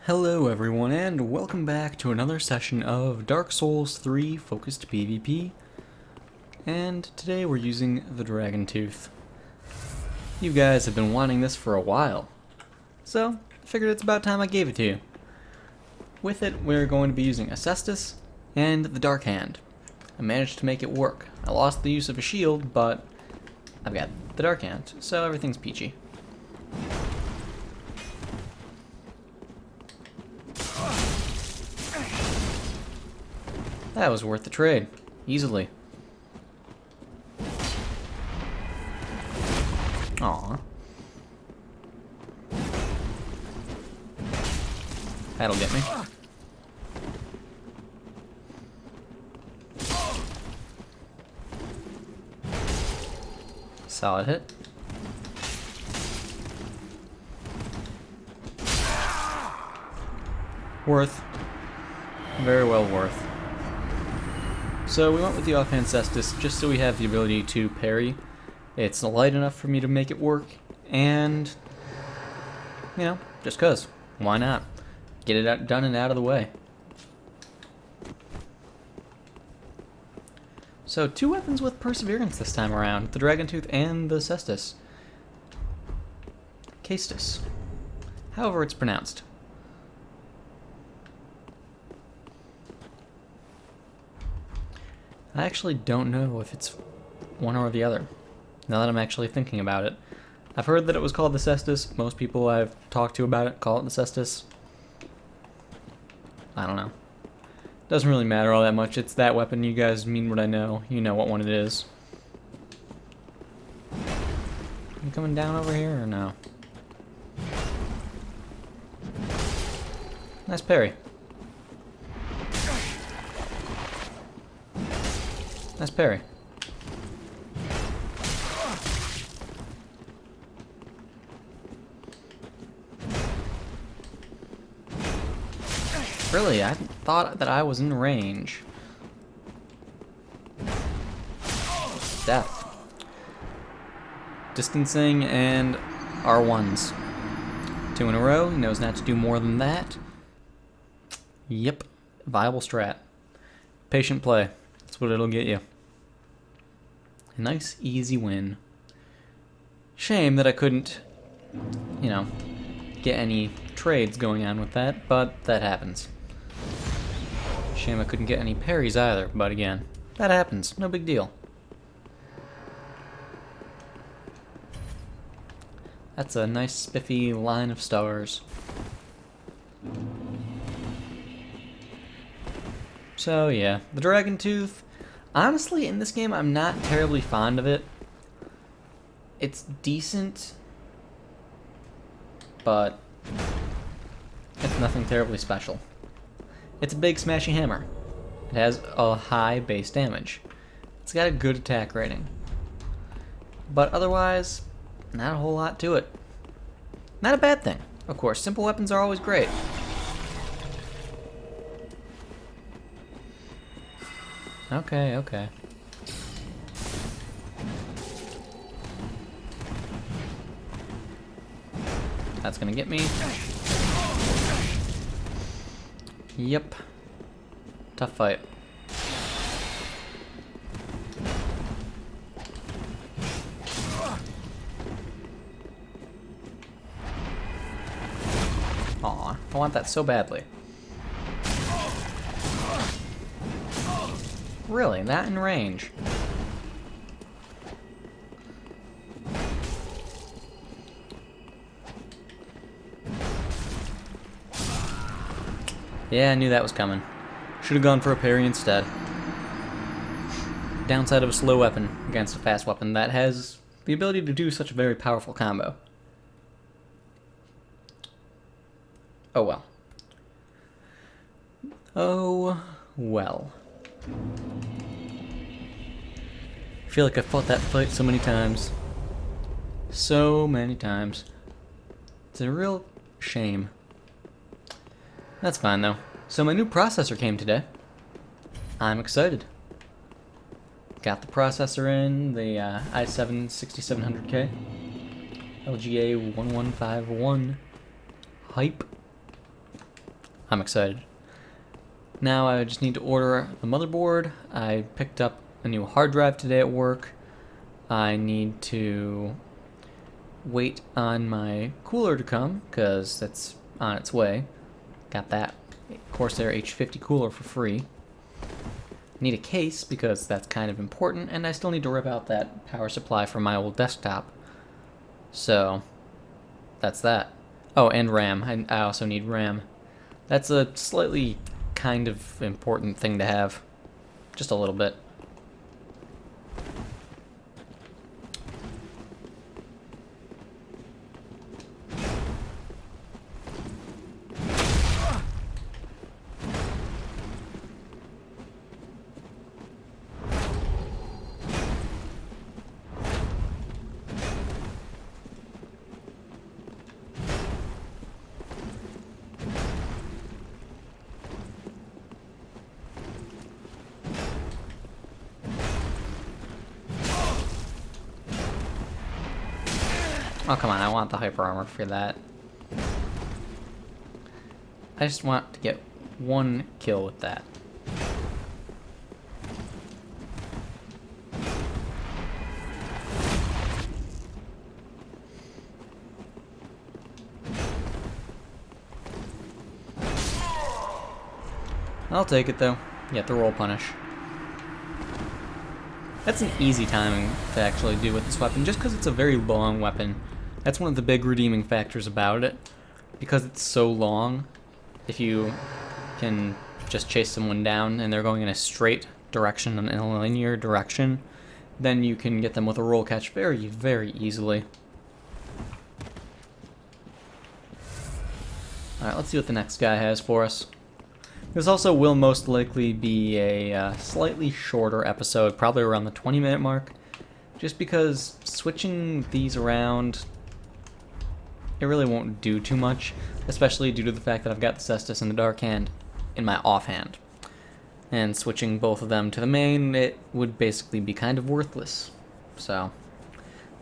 Hello everyone and welcome back to another session of Dark Souls 3 focused PvP. And today we're using the Dragon Tooth. You guys have been wanting this for a while, so I figured it's about time I gave it to you. With it we're going to be using Acestus and the Dark Hand. I managed to make it work. I lost the use of a shield, but I've got the Dark Hand, so everything's peachy. That was worth the trade, easily. Aww. That'll get me. Solid hit. Worth. Very well worth. So we went with the offhand Cestus just so we have the ability to parry. It's light enough for me to make it work, and, you know, just cause. Why not? Get it done and out of the way. So 2 weapons with perseverance this time around, the Dragon Tooth and the Cestus. Castus. However it's pronounced. I actually don't know if it's one or the other, now that I'm actually thinking about it. I've heard that it was called the Cestus. Most people I've talked to about it call it the Cestus. I don't know. Doesn't really matter all that much. It's that weapon. You guys mean what I know. You know what one it is. You coming down over here or no? Nice parry. Nice parry. Really, I thought that I was in range. Death. Distancing and R1s. 2 in a row, he knows not to do more than that. Yep, viable strat. Patient play. That's what it'll get you. A nice, easy win. Shame that I couldn't, you know, get any trades going on with that, but that happens. Shame I couldn't get any parries either, but again, that happens. No big deal. That's a nice, spiffy line of stars. So yeah, the Dragon Tooth. Honestly, in this game, I'm not terribly fond of it. It's decent, but it's nothing terribly special. It's a big smashy hammer. It has a high base damage. It's got a good attack rating. But otherwise, not a whole lot to it. Not a bad thing. Of course, simple weapons are always great. Okay. That's gonna get me. Yep. Tough fight. Aw, I want that so badly. Really? That in range? Yeah, I knew that was coming. Should have gone for a parry instead. Downside of a slow weapon against a fast weapon that has the ability to do such a very powerful combo. Oh well. Oh well. I feel like I've fought that fight so many times. So many times. It's a real shame. That's fine though. So my new processor came today. I'm excited. Got the processor in, the i7 6700K. LGA 1151. Hype. I'm excited. Now I just need to order the motherboard. I picked up a new hard drive today at work. I need to wait on my cooler to come because that's on its way. Got that Corsair H50 cooler for free. Need a case because that's kind of important, and I still need to rip out that power supply from my old desktop. So that's that. Oh, and RAM. I also need RAM. That's a slightly kind of important thing to have. Just a little bit. Oh, come on, I want the hyper armor for that. I just want to get one kill with that. I'll take it though. Get the roll punish. That's an easy timing to actually do with this weapon, just because it's a very long weapon. That's one of the big redeeming factors about it. Because it's so long, if you can just chase someone down and they're going in a straight direction, in a linear direction, then you can get them with a roll catch very, very easily. Alright, let's see what the next guy has for us. This also will most likely be a slightly shorter episode, probably around the 20-minute mark, just because switching these around, it really won't do too much, especially due to the fact that I've got the Cestus and the Dark Hand in my offhand. And switching both of them to the main, it would basically be kind of worthless. So,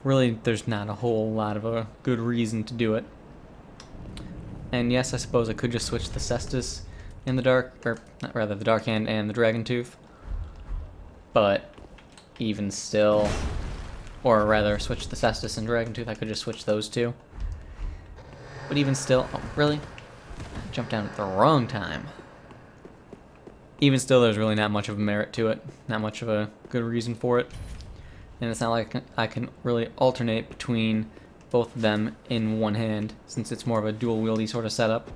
really, there's not a whole lot of a good reason to do it. And yes, I suppose I could just switch the Cestus and the the Dark Hand and the Dragon Tooth. But even still, or rather switch the Cestus and Dragon Tooth, I could just switch those two. But even still, oh really? I jumped down at the wrong time. Even still, there's really not much of a merit to it, not much of a good reason for it. And it's not like I can really alternate between both of them in one hand, since it's more of a dual wieldy sort of setup.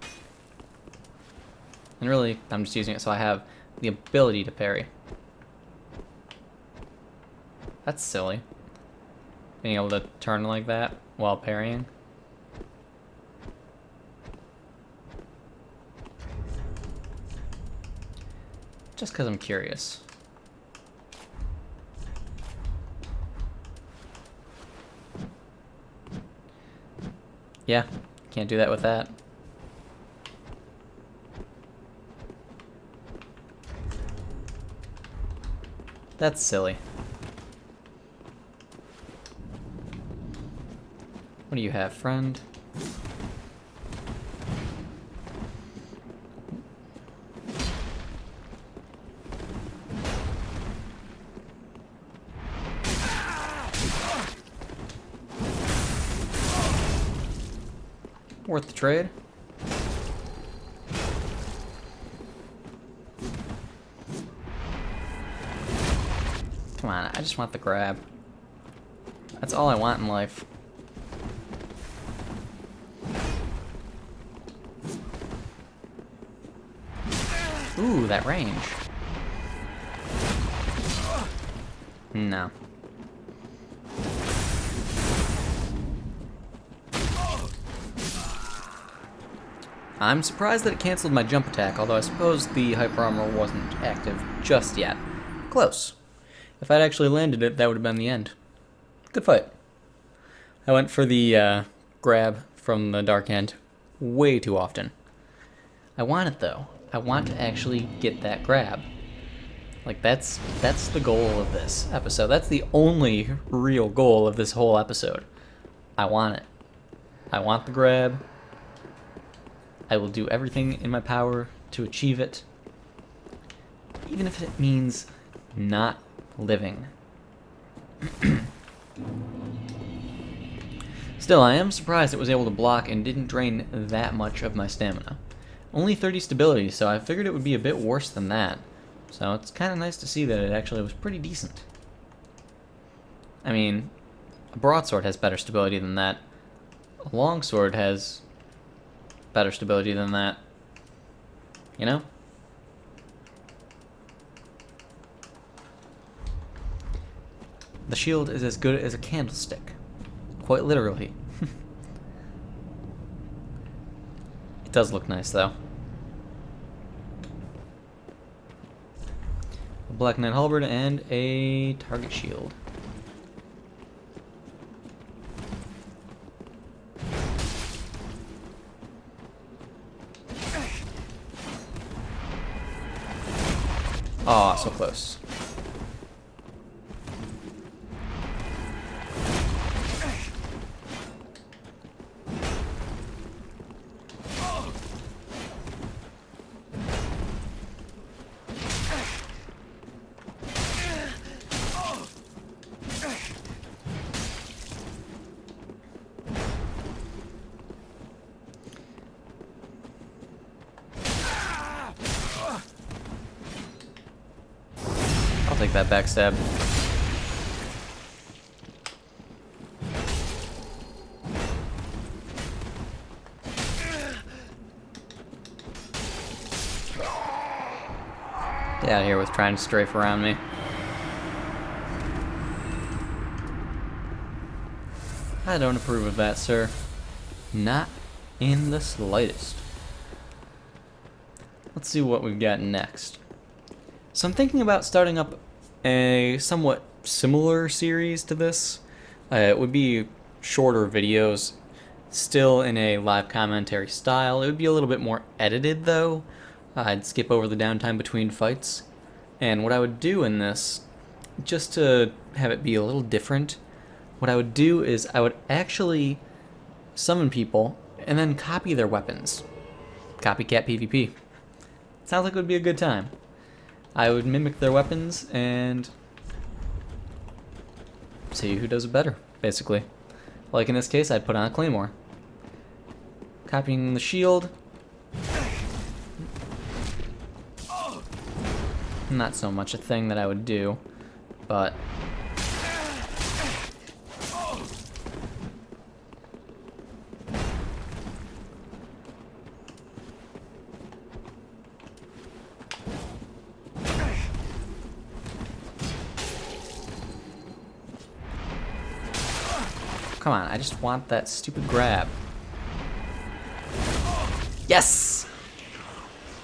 And really, I'm just using it so I have the ability to parry. That's silly. Being able to turn like that while parrying. Just because I'm curious. Yeah, can't do that with that. That's silly. What do you have, friend? Worth the trade. Come on, I just want the grab. That's all I want in life. Ooh, that range. No. I'm surprised that it canceled my jump attack, although I suppose the hyper armor wasn't active just yet. Close. If I'd actually landed it, that would have been the end. Good fight. I went for the grab from the Dark Hand way too often. I want it though. I want to actually get that grab. Like that's the goal of this episode. That's the only real goal of this whole episode. I want it. I want the grab. I will do everything in my power to achieve it, even if it means not living. Still, I am surprised it was able to block and didn't drain that much of my stamina. Only 30 stability, so I figured it would be a bit worse than that. So it's kind of nice to see that it actually was pretty decent. I mean, a broadsword has better stability than that. A longsword has better stability than that. You know? The shield is as good as a candlestick. Quite literally. It does look nice, though. A Black Knight halberd and a target shield. Aw, so close. I'll take that backstab. Get out of here with trying to strafe around me. I don't approve of that, sir. Not in the slightest. Let's see what we've got next. So I'm thinking about starting up a somewhat similar series to this. It would be shorter videos, still in a live commentary style. It would be a little bit more edited though. I'd skip over the downtime between fights. And what I would do in this, just to have it be a little different, what I would do is I would actually summon people and then copy their weapons. Copycat PvP. Sounds like it would be a good time. I would mimic their weapons and see who does it better, basically. Like in this case, I'd put on a claymore. Copying the shield. Not so much a thing that I would do, but come on, I just want that stupid grab. Yes!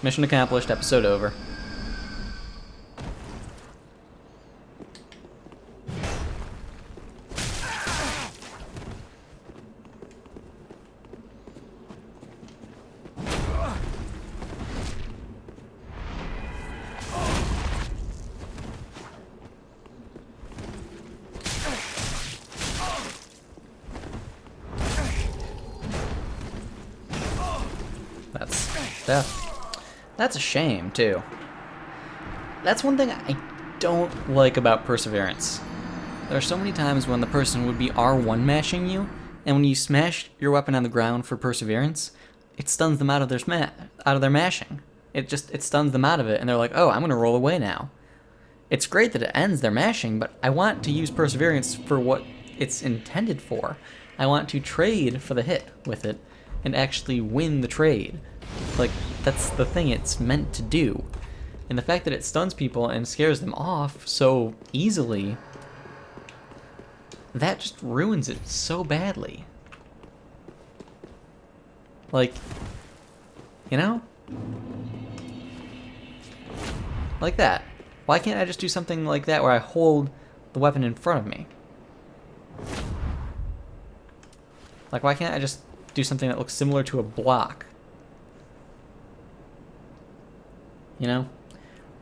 Mission accomplished, episode over. That's death. That's a shame, too. That's one thing I don't like about Perseverance. There are so many times when the person would be R1 mashing you, and when you smash your weapon on the ground for Perseverance, it stuns them out of their mashing. It stuns them out of it, and they're like, oh, I'm gonna roll away now. It's great that it ends their mashing, but I want to use Perseverance for what it's intended for. I want to trade for the hit with it, and actually win the trade. Like, that's the thing it's meant to do. And the fact that it stuns people and scares them off so easily, that just ruins it so badly. Like, you know? Like that. Why can't I just do something like that where I hold the weapon in front of me? Like, why can't I just do something that looks similar to a block? You know?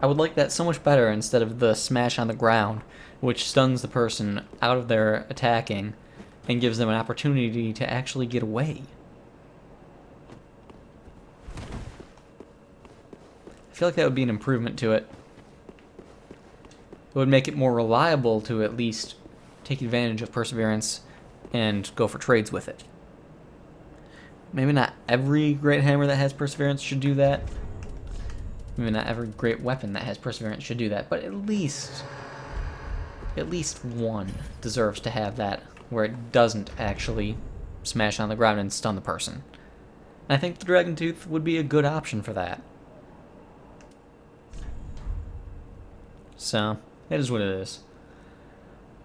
I would like that so much better instead of the smash on the ground, which stuns the person out of their attacking and gives them an opportunity to actually get away. feel like that would be an improvement to it. It would make it more reliable to at least take advantage of Perseverance and go for trades with it. Maybe not every great hammer that has Perseverance should do that. Maybe not every great weapon that has Perseverance should do that, but at least one deserves to have that, where it doesn't actually smash on the ground and stun the person. And I think the Dragon Tooth would be a good option for that. So, it is what it is.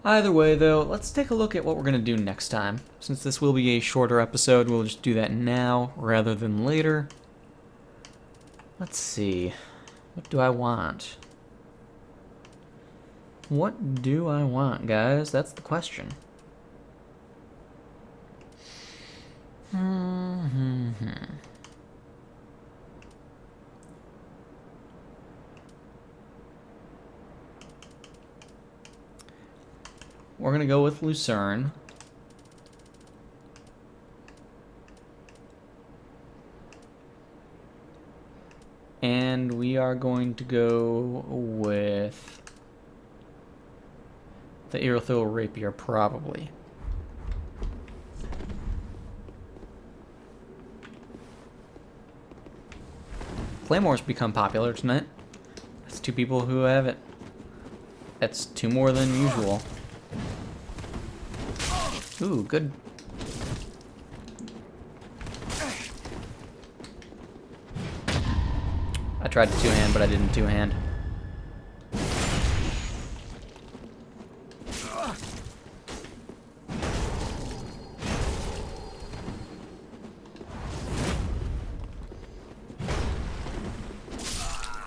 Either way, though, let's take a look at what we're going to do next time. Since this will be a shorter episode, we'll just do that now rather than later. Let's see. What do I want? What do I want, guys? That's the question. We're going to go with Lucerne. And we are going to go with the Irithyll Rapier, probably. Claymore's become popular tonight. That's 2 people who have it. That's 2 more than usual. Ooh, good. I tried to 2-hand, but I didn't 2-hand.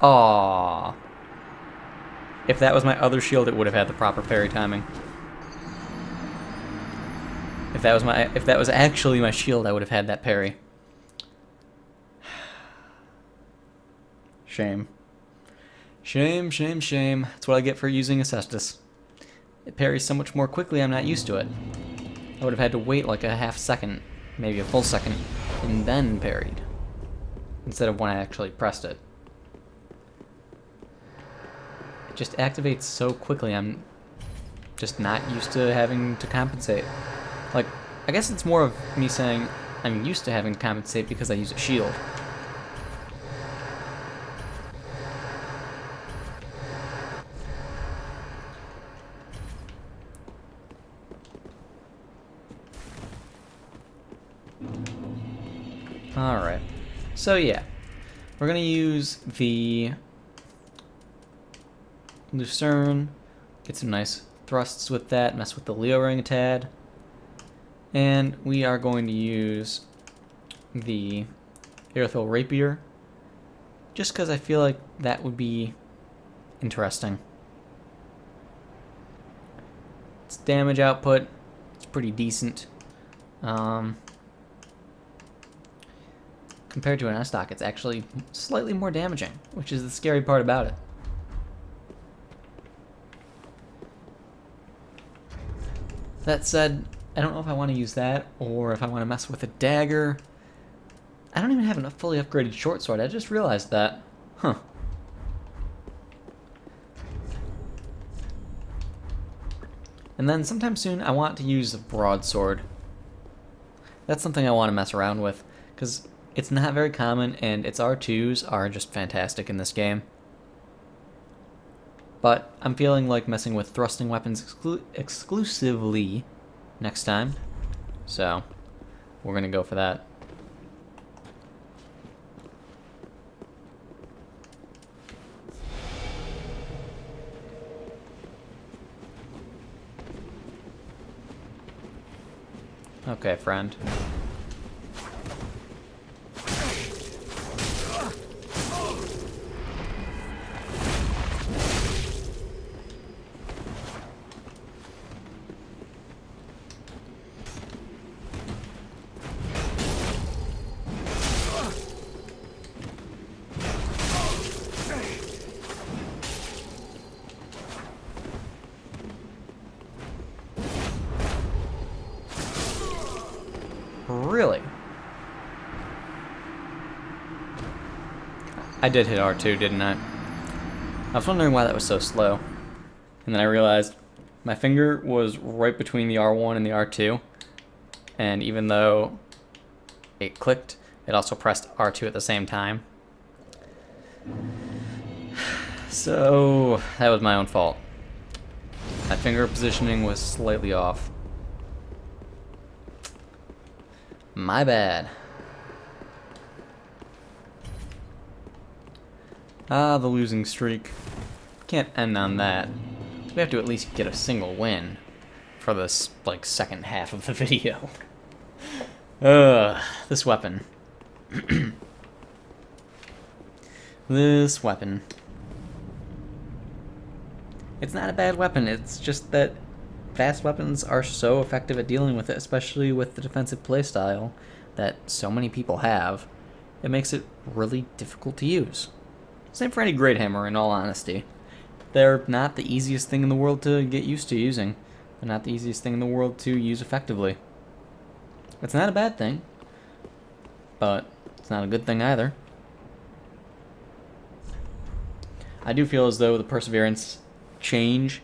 Aww. If that was my other shield, it would have had the proper parry timing. If that was actually my shield, I would have had that parry. Shame. Shame, shame, shame. That's what I get for using Acestus. It parries so much more quickly, I'm not used to it. I would have had to wait like a half second, maybe a full second, and then parried. Instead of when I actually pressed it. It just activates so quickly, I'm just not used to having to compensate. Like, I guess it's more of me saying I'm used to having to compensate because I use a shield. Alright, so yeah, we're going to use the Lucerne, get some nice thrusts with that, mess with the Leo Ring a tad, and we are going to use the Irithyll Rapier, just because I feel like that would be interesting. Its damage output, it's pretty decent. Compared to an S-Stock, it's actually slightly more damaging, which is the scary part about it. That said, I don't know if I want to use that, or if I want to mess with a dagger. I don't even have a fully upgraded short sword, I just realized that. Huh. And then sometime soon, I want to use a broadsword. That's something I want to mess around with, because it's not very common, and its R2s are just fantastic in this game. But I'm feeling like messing with thrusting weapons exclusively next time. So, we're going to go for that. Okay, friend. Really? I did hit R2, didn't I? I was wondering why that was so slow. And then I realized my finger was right between the R1 and the R2. And even though it clicked, it also pressed R2 at the same time. So that was my own fault. My finger positioning was slightly off. My bad. Ah, the losing streak. Can't end on that. We have to at least get a single win for this, like, second half of the video. This weapon. This weapon. It's not a bad weapon, it's just that fast weapons are so effective at dealing with it, especially with the defensive playstyle that so many people have. It makes it really difficult to use. Same for any Great Hammer, in all honesty. They're not the easiest thing in the world to get used to using. They're not the easiest thing in the world to use effectively. It's not a bad thing, but it's not a good thing either. I do feel as though the Perseverance change,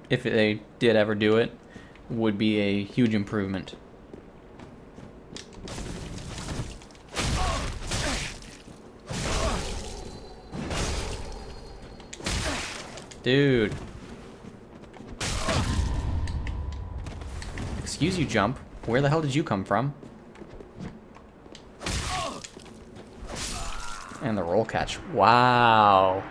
if they did ever do it, would be a huge improvement. Dude. Excuse you, jump. Where the hell did you come from? And the roll catch. Wow.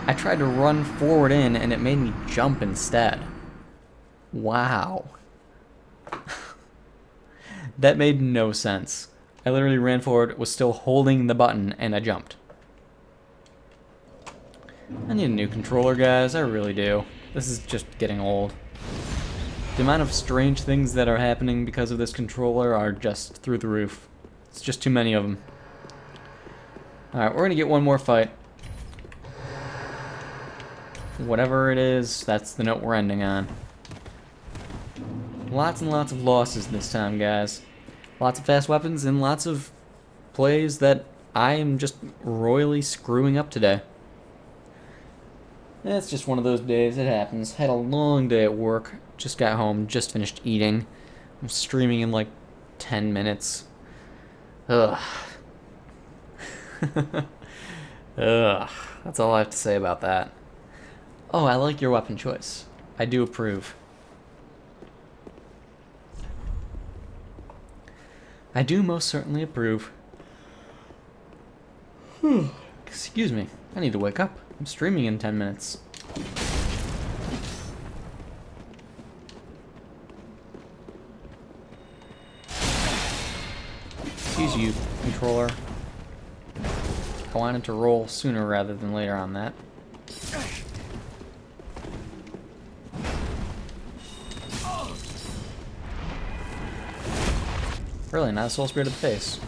I tried to run forward in and it made me jump instead. Wow. That made no sense. I literally ran forward, was still holding the button, and I jumped. I need a new controller, guys. I really do. This is just getting old. The amount of strange things that are happening because of this controller are just through the roof. It's just too many of them. Alright, we're gonna get one more fight. Whatever it is, that's the note we're ending on. Lots and lots of losses this time, guys. Lots of fast weapons and lots of plays that I am just royally screwing up today. It's just one of those days, it happens. Had a long day at work, just got home, just finished eating. I'm streaming in like 10 minutes. Ugh. Ugh. That's all I have to say about that. Oh, I like your weapon choice. I do approve. I do most certainly approve. Excuse me, I need to wake up. I'm streaming in 10 minutes. Excuse you, controller. I wanted to roll sooner rather than later on that. Really, not a soul spear to the face.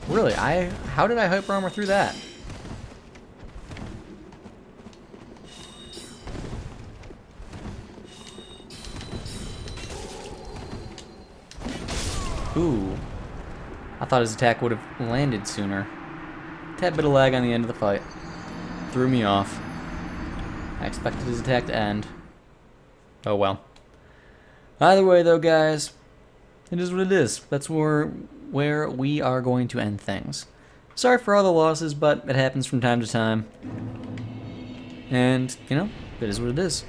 Really, how did I hyper armor through that? Ooh. I thought his attack would have landed sooner. Tad bit of lag on the end of the fight. Threw me off. I expected his attack to end. Oh well. Either way though, guys, it is what it is. That's where we are going to end things. Sorry for all the losses, but it happens from time to time. And, you know, it is what it is.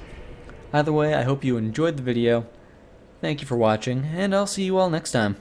Either way, I hope you enjoyed the video. Thank you for watching, and I'll see you all next time.